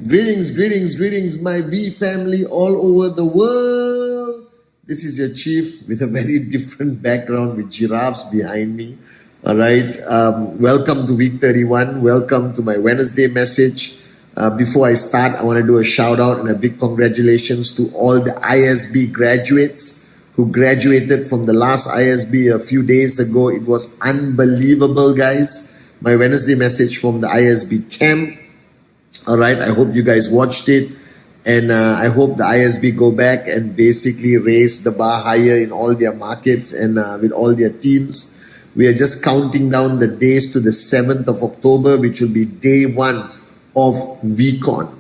Greetings, my V family all over the world. This is your chief with a very different background with giraffes behind me. All right. Welcome to week 31. Welcome to my Wednesday message. Before I start, I want to do a shout out and a big congratulations to all the ISB graduates who graduated from the last ISB a few days ago. It was unbelievable, guys. My Wednesday message from the ISB camp. All right, I hope you guys watched it, and I hope the ISB go back and basically raise the bar higher in all their markets and with all their teams. We are just counting down the days to the 7th of October, which will be day one of VCon.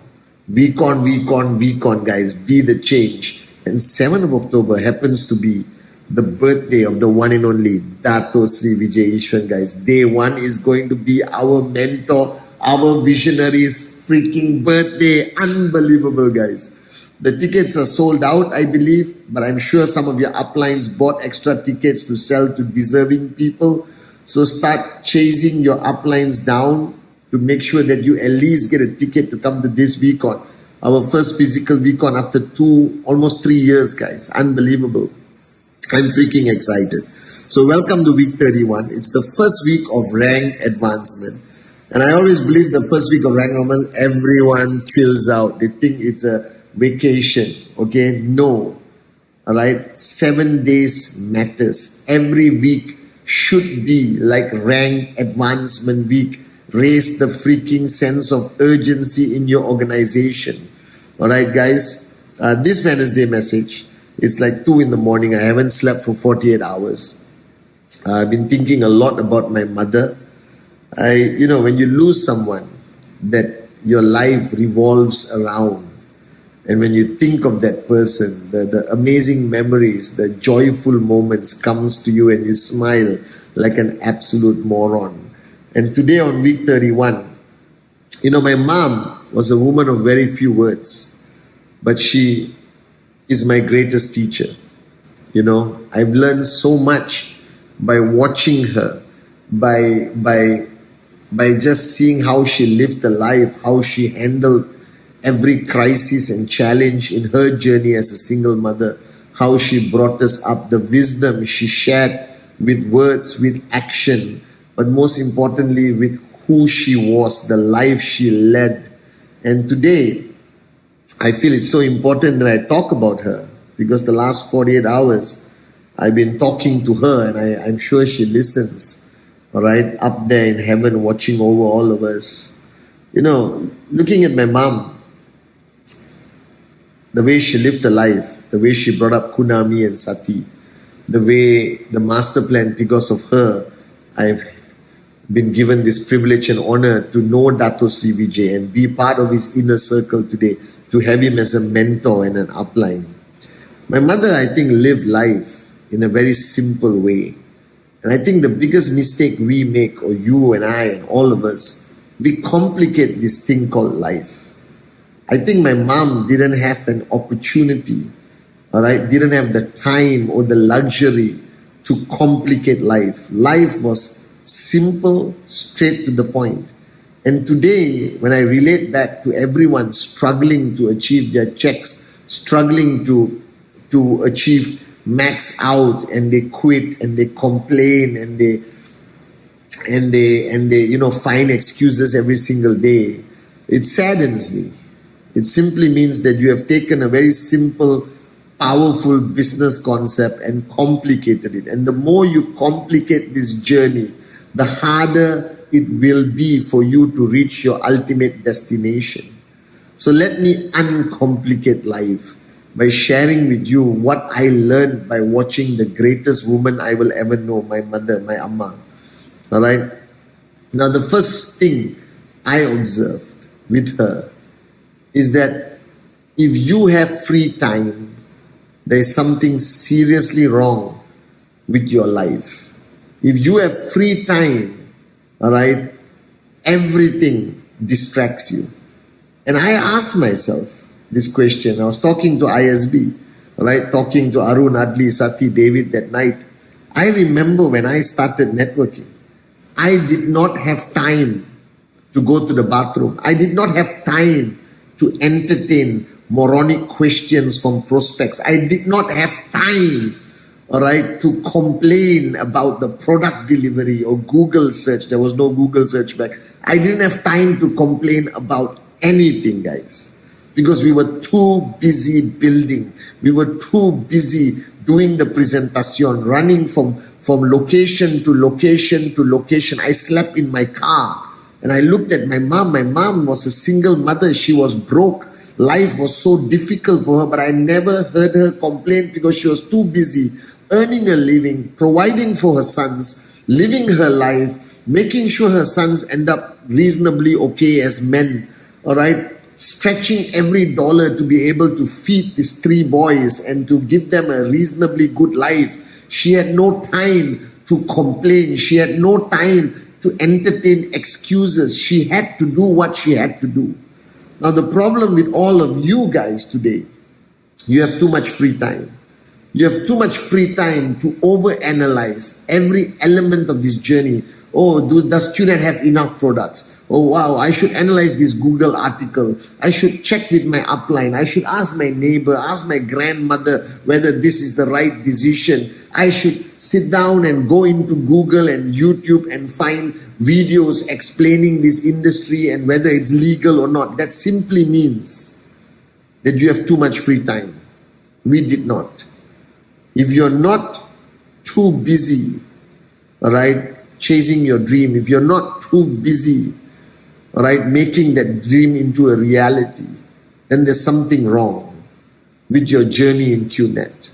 VCon, guys, be the change. And 7th of October happens to be the birthday of the one and only Dato Sri Vijay Ishwan, guys. Day one is going to be our mentor, our visionaries' freaking birthday. Unbelievable, guys. The tickets are sold out, I believe, but I'm sure some of your uplines bought extra tickets to sell to deserving people. So start chasing your uplines down to make sure that you at least get a ticket to come to this VCon. Our first physical VCon after almost 3 years, guys. Unbelievable. I'm freaking excited. So welcome to week 31. It's the first week of rank advancement. And I always believe the first week of rank advancement, everyone chills out. They think it's a vacation. Okay? No. Alright? 7 days matters. Every week should be like rank advancement week. Raise the freaking sense of urgency in your organization. Alright, guys? This Wednesday message, it's like 2 in the morning. I haven't slept for 48 hours. I've been thinking a lot about my mother. When you lose someone that your life revolves around, and when you think of that person, the amazing memories, the joyful moments comes to you and you smile like an absolute moron. And today on week 31, my mom was a woman of very few words, but she is my greatest teacher. I've learned so much by watching her, by just seeing how she lived a life, how she handled every crisis and challenge in her journey as a single mother, how she brought us up, the wisdom she shared with words, with action, but most importantly with who she was, the life she led. And today, I feel it's so important that I talk about her, because the last 48 hours, I've been talking to her, and I'm sure she listens. All right, up there in heaven, watching over all of us. Looking at my mom, the way she lived her life, the way she brought up Kunami and Sati, the master plan, because of her, I've been given this privilege and honor to know Dato Sri Vijay and be part of his inner circle today, to have him as a mentor and an upline. My mother, I think, lived life in a very simple way. And I think the biggest mistake we make, or you and I and all of us, we complicate this thing called life. I think my mom didn't have an opportunity, all right, didn't have the time or the luxury to complicate life. Life was simple, straight to the point. And today, when I relate back to everyone struggling to achieve their checks, struggling to achieve max out, and they quit and they complain and they find excuses every single day, it saddens me. It simply means that you have taken a very simple, powerful business concept and complicated it. And the more you complicate this journey, the harder it will be for you to reach your ultimate destination. So let me uncomplicate life by sharing with you what I learned by watching the greatest woman I will ever know, my mother, my Amma. All right? Now, the first thing I observed with her is that if you have free time, there is something seriously wrong with your life. If you have free time, all right, everything distracts you. And I asked myself this question. I was talking to ISB, right? Talking to Arun, Adli, Sati, David that night. I remember when I started networking, I did not have time to go to the bathroom. I did not have time to entertain moronic questions from prospects. I did not have time, all right, to complain about the product delivery or Google search. There was no Google search back. I didn't have time to complain about anything, guys, because we were too busy building. We were too busy doing the presentation, running from location to location to location. I slept in my car and I looked at my mom. My mom was a single mother. She was broke. Life was so difficult for her, but I never heard her complain because she was too busy earning a living, providing for her sons, living her life, making sure her sons end up reasonably okay as men, all right? Stretching every dollar to be able to feed these 3 boys and to give them a reasonably good life. She had no time to complain. She had no time to entertain excuses. She had to do what she had to do. Now, the problem with all of you guys today, you have too much free time. You have too much free time to overanalyze every element of this journey. Oh, does student have enough products? Oh, wow, I should analyze this Google article. I should check with my upline. I should ask my neighbor, ask my grandmother whether this is the right decision. I should sit down and go into Google and YouTube and find videos explaining this industry and whether it's legal or not. That simply means that you have too much free time. We did not. If you're not too busy, all right, chasing your dream, if you're not too busy, all right, making that dream into a reality, then there's something wrong with your journey in QNet.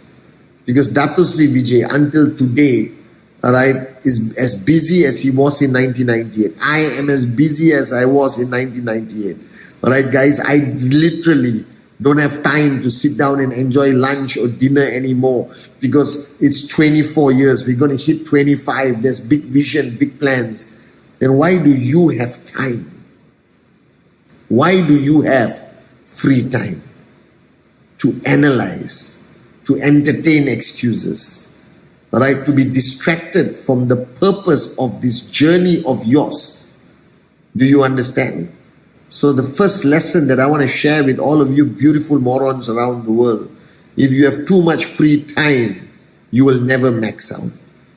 Because Dato Sri Vijay, until today, all right, is as busy as he was in 1998. I am as busy as I was in 1998. All right, guys, I literally don't have time to sit down and enjoy lunch or dinner anymore because it's 24 years. We're going to hit 25. There's big vision, big plans. Then why do you have time? Why do you have free time to analyze, to entertain excuses, all right, to be distracted from the purpose of this journey of yours? Do you understand? So the first lesson that I want to share with all of you beautiful morons around the world, if you have too much free time, you will never max out.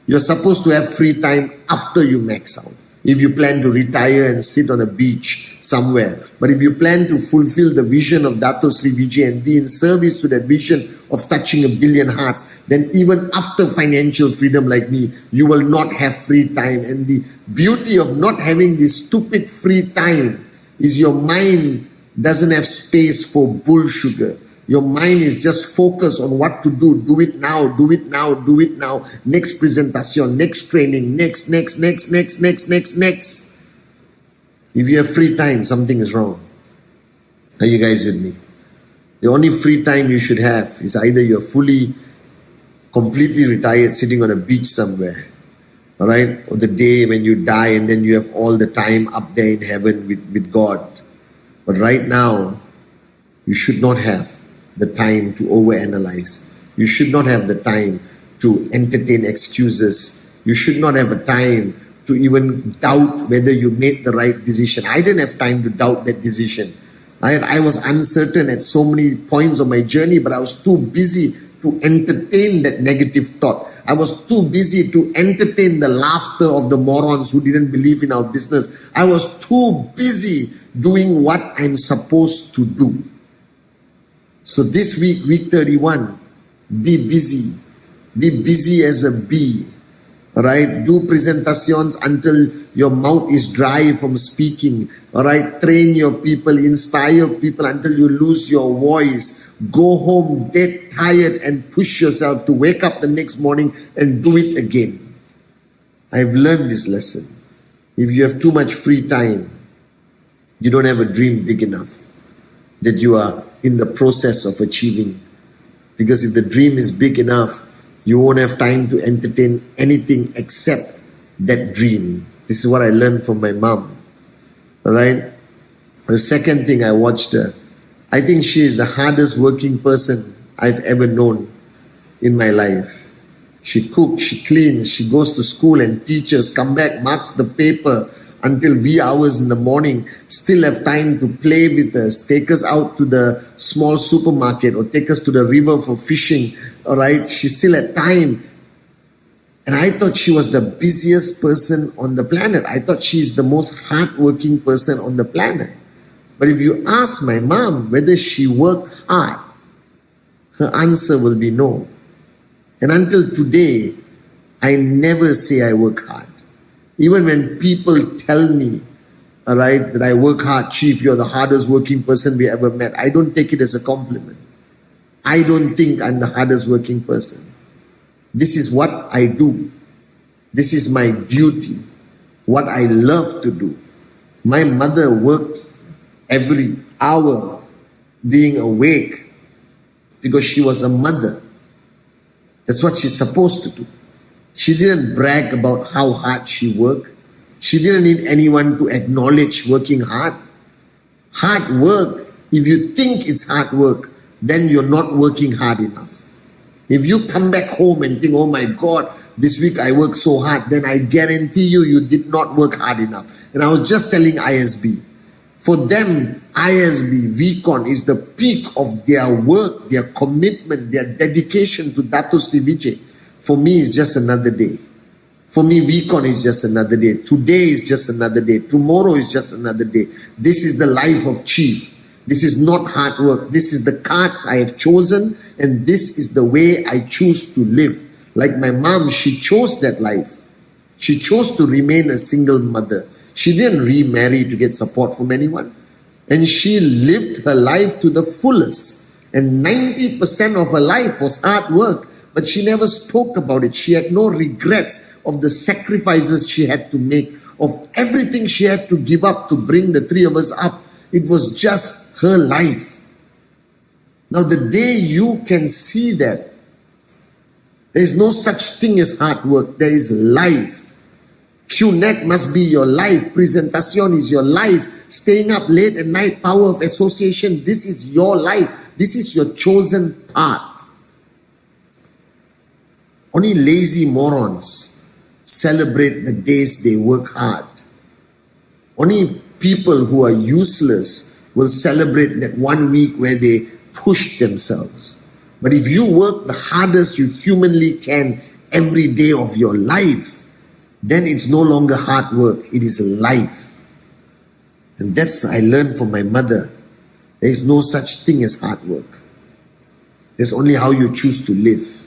You're supposed to have free time after you max out. If you plan to retire and sit on a beach somewhere. But if you plan to fulfill the vision of Dato Sri Vijay and be in service to that vision of touching 1 billion hearts, then even after financial freedom like me, you will not have free time. And the beauty of not having this stupid free time is your mind doesn't have space for bull sugar. Your mind is just focused on what to do. Do it now, do it now, do it now. Next presentation, next training, next. If you have free time, something is wrong. Are you guys with me? The only free time you should have is either you're completely retired sitting on a beach somewhere, all right? Or the day when you die and then you have all the time up there in heaven with God. But right now, you should not have the time to overanalyze. You should not have the time to entertain excuses. You should not have a time to even doubt whether you made the right decision. I didn't have time to doubt that decision. I was uncertain at so many points of my journey, but I was too busy to entertain that negative thought. I was too busy to entertain the laughter of the morons who didn't believe in our business. I was too busy doing what I'm supposed to do. So this week, week 31, be busy. Be busy as a bee. Alright, do presentations until your mouth is dry from speaking. Alright, train your people, inspire people until you lose your voice. Go home dead tired and push yourself to wake up the next morning and do it again. I've learned this lesson. If you have too much free time, you don't have a dream big enough that you are in the process of achieving. Because if the dream is big enough, you won't have time to entertain anything except that dream. This is what I learned from my mom. Alright? The second thing I watched her, I think she is the hardest working person I've ever known in my life. She cooks, she cleans, she goes to school and teaches, come back, marks the paper, until wee hours in the morning, still have time to play with us, take us out to the small supermarket or take us to the river for fishing, all right? She still had time. And I thought she was the busiest person on the planet. I thought she's the most hardworking person on the planet. But if you ask my mom whether she worked hard, her answer will be no. And until today, I never say I work hard. Even when people tell me, all right, that I work hard, Chief, you're the hardest working person we ever met, I don't take it as a compliment. I don't think I'm the hardest working person. This is what I do. This is my duty, what I love to do. My mother worked every hour being awake because she was a mother. That's what she's supposed to do. She didn't brag about how hard she worked. She didn't need anyone to acknowledge working hard. Hard work, if you think it's hard work, then you're not working hard enough. If you come back home and think, oh my God, this week I worked so hard, then I guarantee you, you did not work hard enough. And I was just telling ISB, for them, ISB, VCon is the peak of their work, their commitment, their dedication to Dato Sri Vijay. For me, it's just another day. For me, VCon is just another day. Today is just another day. Tomorrow is just another day. This is the life of Chief. This is not hard work. This is the cards I have chosen, and this is the way I choose to live. Like my mom, she chose that life. She chose to remain a single mother. She didn't remarry to get support from anyone. And she lived her life to the fullest. And 90% of her life was hard work. But she never spoke about it. She had no regrets of the sacrifices she had to make, of everything she had to give up to bring the three of us up. It was just her life. Now the day you can see that, there is no such thing as hard work. There is life. QNet must be your life. Presentation is your life. Staying up late at night, power of association, this is your life. This is your chosen path. Only lazy morons celebrate the days they work hard. Only people who are useless will celebrate that 1 week where they push themselves. But if you work the hardest you humanly can every day of your life, then it's no longer hard work, it is life. And that's I learned from my mother. There is no such thing as hard work. There's only how you choose to live.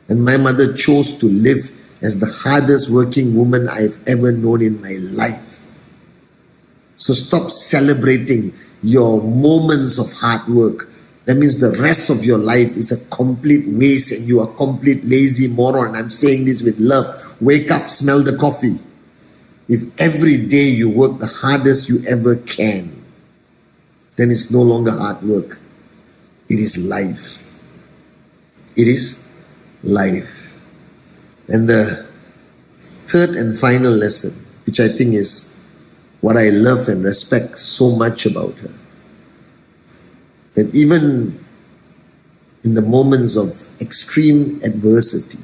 And my mother chose to live as the hardest working woman I've ever known in my life. So stop celebrating your moments of hard work. That means the rest of your life is a complete waste and you are a complete lazy moron. I'm saying this with love. Wake up, smell the coffee. If every day you work the hardest you ever can, then it's no longer hard work. It is life. It is life. And the third and final lesson, which I think is what I love and respect so much about her, that even in the moments of extreme adversity,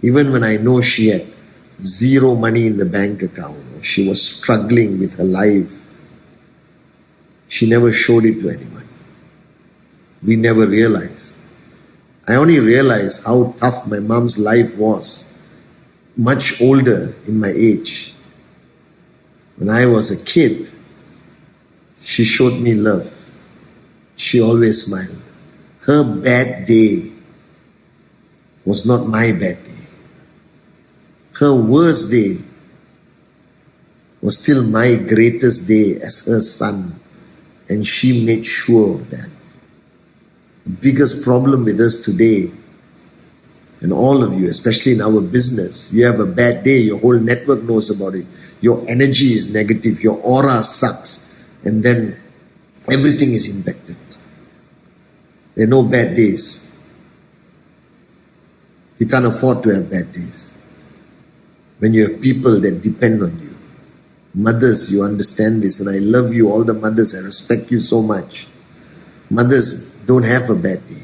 even when I know she had zero money in the bank account, or she was struggling with her life, she never showed it to anyone. We never realized. I only realized how tough my mom's life was, much older in my age. When I was a kid, she showed me love. She always smiled. Her bad day was not my bad day. Her worst day was still my greatest day as her son, and she made sure of that. The biggest problem with us today, and all of you, especially in our business, you have a bad day, your whole network knows about it. Your energy is negative, your aura sucks, and then everything is impacted. There are no bad days. You can't afford to have bad days. When you have people that depend on you. Mothers, you understand this, and I love you, all the mothers, I respect you so much. Mothers don't have a bad day.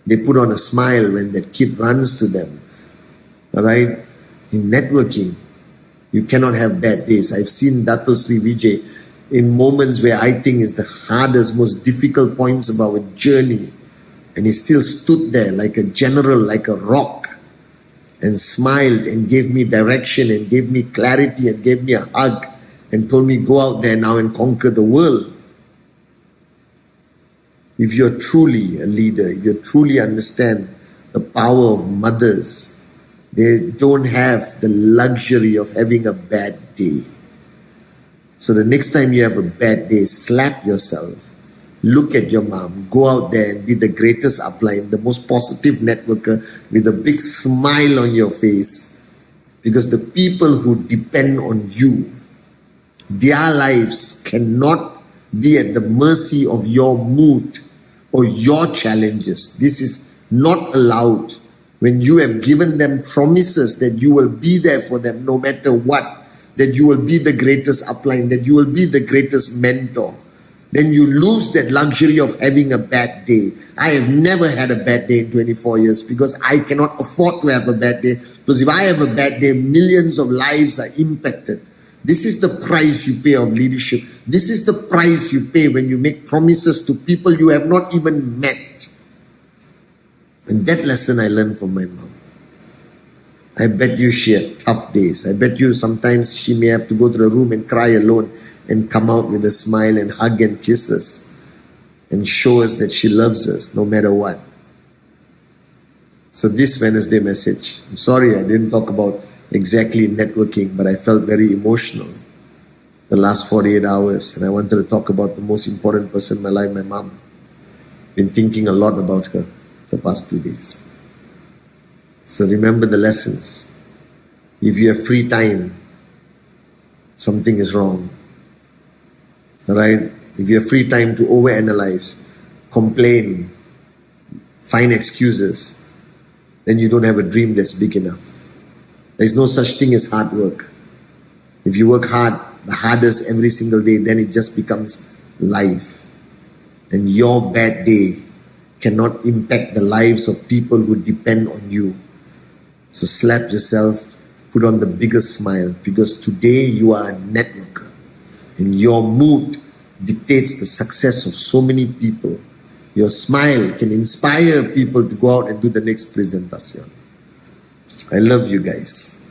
They put on a smile when that kid runs to them. Alright? In networking, You cannot have bad days. I've seen Dato Sri Vijay in moments where I think is the hardest, most difficult points of our journey. And he still stood there like a general, like a rock, and smiled and gave me direction and gave me clarity and gave me a hug and told me, go out there now and conquer the world. If you're truly a leader, if you truly understand the power of mothers, they don't have the luxury of having a bad day. So the next time you have a bad day, slap yourself. Look at your mom. Go out there and be the greatest upline, the most positive networker with a big smile on your face. Because the people who depend on you, their lives cannot be at the mercy of your mood or your challenges. This is not allowed. When you have given them promises that you will be there for them no matter what, that you will be the greatest upline, that you will be the greatest mentor, then you lose that luxury of having a bad day. I have never had a bad day in 24 years because I cannot afford to have a bad day. Because if I have a bad day, millions of lives are impacted. This is the price you pay of leadership. This is the price you pay when you make promises to people you have not even met. And that lesson I learned from my mom. I bet you she had tough days. I bet you sometimes she may have to go to the room and cry alone and come out with a smile and hug and kiss us and show us that she loves us no matter what. So this Wednesday message, I'm sorry I didn't talk about exactly networking, but I felt very emotional the last 48 hours and I wanted to talk about the most important person in my life, my mom. Been thinking a lot about her the past 2 days. So remember the lessons. If you have free time, something is wrong. Alright? If you have free time to overanalyze, complain, find excuses, then you don't have a dream that's big enough. There is no such thing as hard work. If you work hard, the hardest every single day, then it just becomes life. And your bad day cannot impact the lives of people who depend on you. So slap yourself, put on the biggest smile, because today you are a networker and your mood dictates the success of so many people. Your smile can inspire people to go out and do the next presentation. I love you guys.